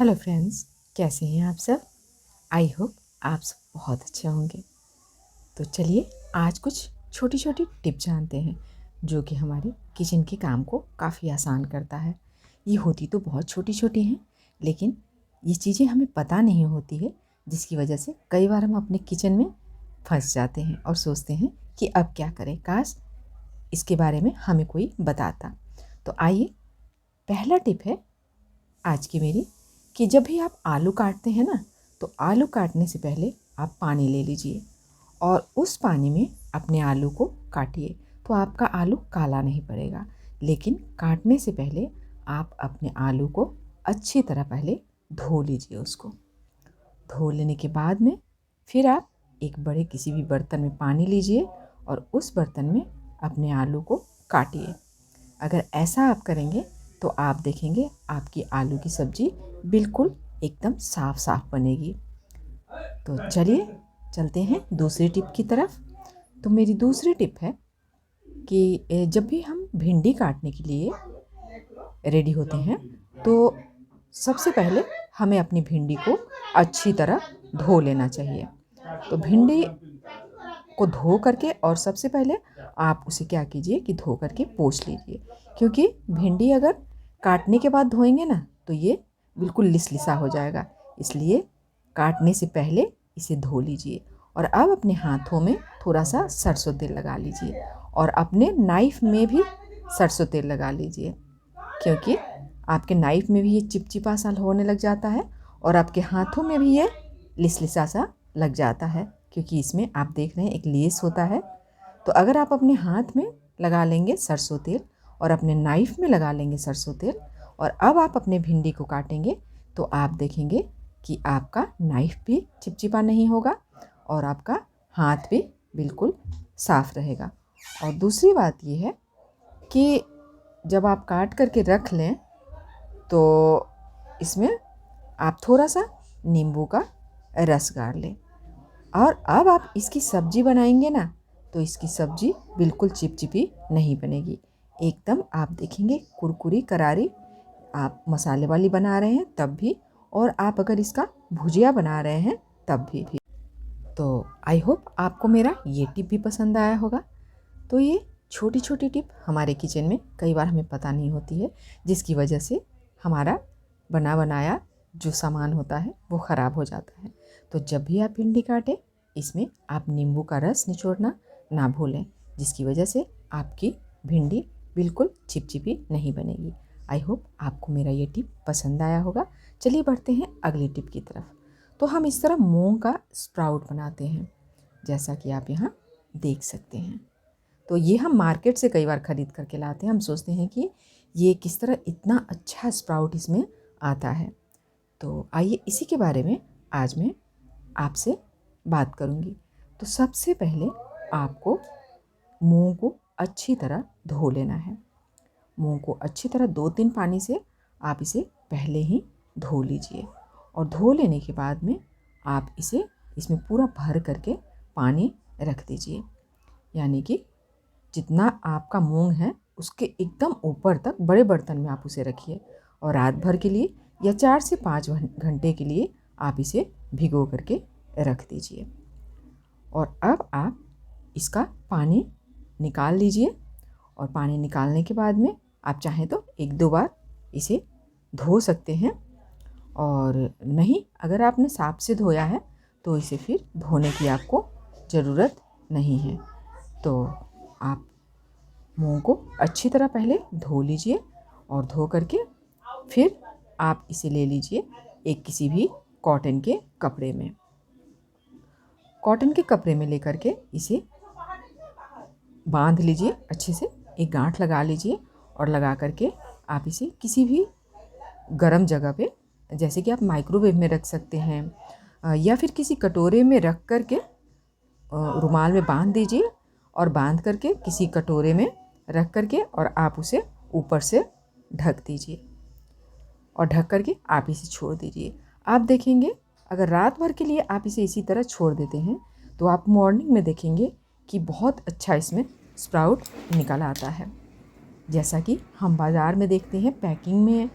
Hello friends, कैसे हैं आप सब। आई होप आप सब बहुत अच्छे होंगे। तो चलिए आज कुछ छोटी छोटी टिप जानते हैं जो कि हमारे किचन के काम को काफ़ी आसान करता है। ये होती तो बहुत छोटी छोटी हैं, लेकिन ये चीज़ें हमें पता नहीं होती है, जिसकी वजह से कई बार हम अपने किचन में फंस जाते हैं और सोचते हैं कि अब क्या करें, काश इसके बारे में हमें कोई बताता। तो आइए, पहला टिप है आज की मेरी कि जब भी आप आलू काटते हैं ना, तो आलू काटने से पहले आप पानी ले लीजिए और उस पानी में अपने आलू को काटिए। तो आपका आलू काला नहीं पड़ेगा, लेकिन काटने से पहले आप अपने आलू को अच्छी तरह पहले धो लीजिए। उसको धो लेने के बाद में फिर आप एक बड़े किसी भी बर्तन में पानी लीजिए और उस बर्तन में अपने आलू को काटिए। अगर ऐसा आप करेंगे तो आप देखेंगे आपकी आलू की सब्ज़ी बिल्कुल एकदम साफ साफ बनेगी। तो चलिए चलते हैं दूसरी टिप की तरफ। तो मेरी दूसरी टिप है कि जब भी हम भिंडी काटने के लिए रेडी होते हैं, तो सबसे पहले हमें अपनी भिंडी को अच्छी तरह धो लेना चाहिए। तो भिंडी को धो करके और सबसे पहले आप उसे क्या कीजिए कि धो करके पोंछ लीजिए, क्योंकि भिंडी अगर काटने के बाद धोएंगे ना तो ये बिल्कुल लिसलिसा हो जाएगा। इसलिए काटने से पहले इसे धो लीजिए और अब अपने हाथों में थोड़ा सा सरसों तेल लगा लीजिए और अपने नाइफ़ में भी सरसों तेल लगा लीजिए, क्योंकि आपके नाइफ़ में भी ये चिपचिपा सा होने लग जाता है और आपके हाथों में भी ये लिसलिसा सा लग जाता है, क्योंकि इसमें आप देख रहे हैं एक लेस होता है। तो अगर आप अपने हाथ में लगा लेंगे सरसों तेल और अपने नाइफ़ में लगा लेंगे सरसों तेल और अब आप अपने भिंडी को काटेंगे, तो आप देखेंगे कि आपका नाइफ़ भी चिपचिपा नहीं होगा और आपका हाथ भी बिल्कुल साफ़ रहेगा। और दूसरी बात ये है कि जब आप काट करके रख लें तो इसमें आप थोड़ा सा नींबू का रस गाड़ लें और अब आप इसकी सब्ज़ी बनाएंगे ना, तो इसकी सब्ज़ी बिल्कुल चिपचिपी नहीं बनेगी। एकदम आप देखेंगे कुरकुरी करारी। आप मसाले वाली बना रहे हैं तब भी, और आप अगर इसका भुजिया बना रहे हैं तब भी। तो आई होप आपको मेरा ये टिप भी पसंद आया होगा। तो ये छोटी छोटी टिप हमारे किचन में कई बार हमें पता नहीं होती है, जिसकी वजह से हमारा बना बनाया जो सामान होता है वो ख़राब हो जाता है। तो जब भी आप भिंडी काटें, इसमें आप नींबू का रस निचोड़ना ना भूलें, जिसकी वजह से आपकी भिंडी बिल्कुल चिपचिपी नहीं बनेगी। आई होप आपको मेरा ये टिप पसंद आया होगा। चलिए बढ़ते हैं अगली टिप की तरफ। तो हम इस तरह मूंग का स्प्राउट बनाते हैं, जैसा कि आप यहाँ देख सकते हैं। तो ये हम मार्केट से कई बार ख़रीद करके लाते हैं। हम सोचते हैं कि ये किस तरह इतना अच्छा स्प्राउट इसमें आता है। तो आइए इसी के बारे में आज मैं आपसे बात करूँगी। तो सबसे पहले आपको मूंग को अच्छी तरह धो लेना है। मूंग को अच्छी तरह 2-3 पानी से आप इसे पहले ही धो लीजिए और धो लेने के बाद में आप इसे इसमें पूरा भर करके पानी रख दीजिए। यानी कि जितना आपका मूंग है उसके एकदम ऊपर तक बड़े बर्तन में आप उसे रखिए और रात भर के लिए या 4 से 5 घंटे के लिए आप इसे भिगो करके रख दीजिए। और अब आप इसका पानी निकाल लीजिए और पानी निकालने के बाद में आप चाहें तो 1-2 बार इसे धो सकते हैं, और नहीं अगर आपने साफ से धोया है तो इसे फिर धोने की आपको ज़रूरत नहीं है। तो आप मूंग को अच्छी तरह पहले धो लीजिए और धो करके फिर आप इसे ले लीजिए एक किसी भी कॉटन के कपड़े में। कॉटन के कपड़े में लेकर के इसे बांध लीजिए अच्छे से, एक गांठ लगा लीजिए और लगा करके आप इसे किसी भी गर्म जगह पे, जैसे कि आप माइक्रोवेव में रख सकते हैं या फिर किसी कटोरे में रख करके रुमाल में बांध दीजिए और बांध करके किसी कटोरे में रख करके और आप उसे ऊपर से ढक दीजिए और ढक करके आप इसे छोड़ दीजिए। आप देखेंगे अगर रात भर के लिए आप इसे इसी तरह छोड़ देते हैं तो आप मॉर्निंग में देखेंगे कि बहुत अच्छा इसमें स्प्राउट निकल आता है। जैसा कि हम बाज़ार में देखते हैं पैकिंग में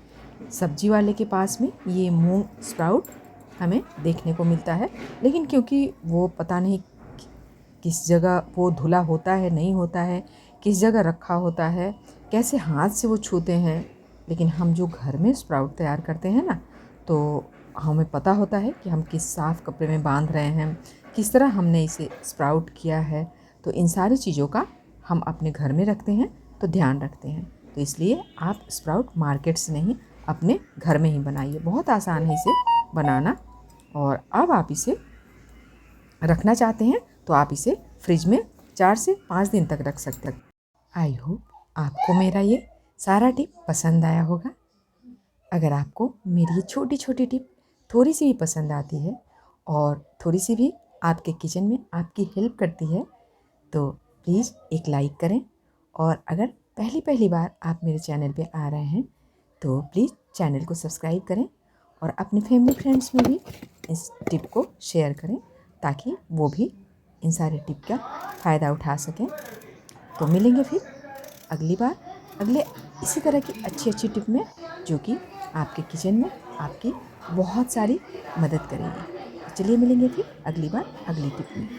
सब्जी वाले के पास में ये मूंग स्प्राउट हमें देखने को मिलता है, लेकिन क्योंकि वो पता नहीं किस जगह वो धुला होता है, नहीं होता है, किस जगह रखा होता है, कैसे हाथ से वो छूते हैं। लेकिन हम जो घर में स्प्राउट तैयार करते हैं ना, तो हमें पता होता है कि हम किस साफ़ कपड़े में बांध रहे हैं, किस तरह हमने इसे स्प्राउट किया है। तो इन सारी चीज़ों का हम अपने घर में रखते हैं तो ध्यान रखते हैं। तो इसलिए आप स्प्राउट मार्केट से नहीं, अपने घर में ही बनाइए। बहुत आसान है इसे बनाना। और अब आप इसे रखना चाहते हैं तो आप इसे फ्रिज में 4 से 5 दिन तक रख सकते हैं। आई होप आपको मेरा ये सारा टिप पसंद आया होगा। अगर आपको मेरी ये छोटी छोटी टिप थोड़ी सी भी पसंद आती है और थोड़ी सी भी आपके किचन में आपकी हेल्प करती है, तो प्लीज़ एक लाइक करें। और अगर पहली बार आप मेरे चैनल पे आ रहे हैं तो प्लीज़ चैनल को सब्सक्राइब करें और अपने फैमिली फ्रेंड्स में भी इस टिप को शेयर करें, ताकि वो भी इन सारे टिप का फ़ायदा उठा सकें। तो मिलेंगे फिर अगली बार अगले इसी तरह की अच्छी टिप में, जो कि आपके किचन में आपकी बहुत सारी मदद करेगी। चलिए मिलेंगे फिर अगली बार अगली टिप में।